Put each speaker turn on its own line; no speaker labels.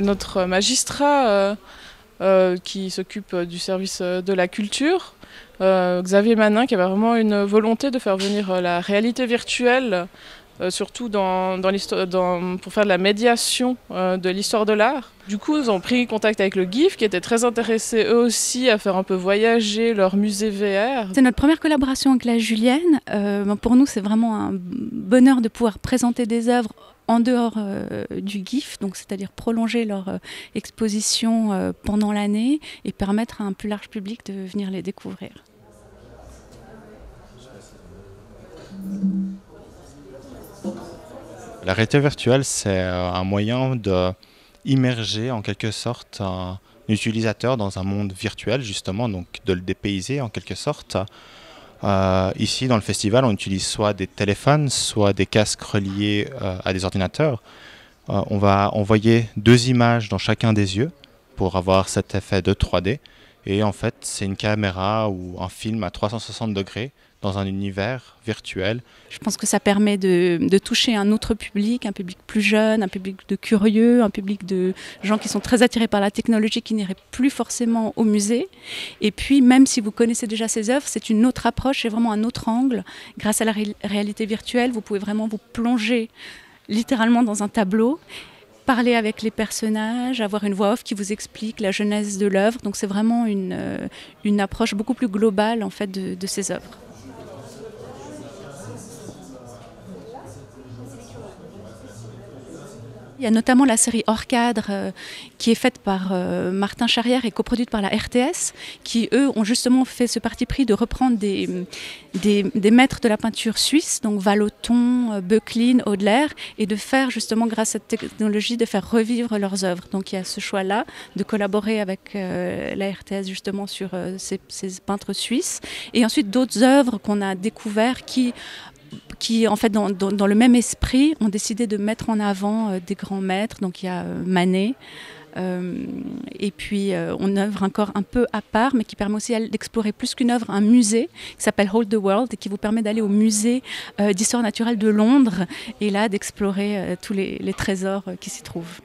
notre magistrat qui s'occupe du service de la culture, Xavier Manin, qui avait vraiment une volonté de faire venir la réalité virtuelle, surtout pour faire de la médiation de l'histoire de l'art. Du coup, ils ont pris contact avec le GIF, qui était très intéressés eux aussi à faire un peu voyager leur musée VR.
C'est notre première collaboration avec la Julienne. Pour nous, c'est vraiment un bonheur de pouvoir présenter des œuvres en dehors du GIF, donc c'est-à-dire prolonger leur exposition pendant l'année et permettre à un plus large public de venir les découvrir.
La réalité virtuelle, c'est un moyen d'immerger en quelque sorte un utilisateur dans un monde virtuel, justement, donc de le dépayser en quelque sorte. Ici, dans le festival, on utilise soit des téléphones, soit des casques reliés à des ordinateurs. On va envoyer 2 images dans chacun des yeux pour avoir cet effet de 3D. Et en fait, c'est une caméra ou un film à 360 degrés dans un univers virtuel.
Je pense que ça permet de toucher un autre public, un public plus jeune, un public de curieux, un public de gens qui sont très attirés par la technologie, qui n'iraient plus forcément au musée. Et puis, même si vous connaissez déjà ces œuvres, c'est une autre approche, c'est vraiment un autre angle. Grâce à la réalité virtuelle, vous pouvez vraiment vous plonger littéralement dans un tableau, parler avec les personnages, avoir une voix off qui vous explique la genèse de l'œuvre. Donc c'est vraiment une approche beaucoup plus globale en fait, de ces œuvres. Il y a notamment la série Hors cadre qui est faite par Martin Charrière et coproduite par la RTS, qui eux ont justement fait ce parti pris de reprendre des maîtres de la peinture suisse, donc Vallotton, Böcklin, Hodler, et de faire justement grâce à cette technologie de faire revivre leurs œuvres. Donc il y a ce choix-là de collaborer avec la RTS justement sur ces peintres suisses, et ensuite d'autres œuvres qu'on a découvertes qui en fait dans le même esprit ont décidé de mettre en avant des grands maîtres. Donc il y a Manet et puis on œuvre encore un peu à part, mais qui permet aussi d'explorer plus qu'une œuvre, un musée qui s'appelle Hold the World et qui vous permet d'aller au musée d'histoire naturelle de Londres et là d'explorer tous les trésors qui s'y trouvent.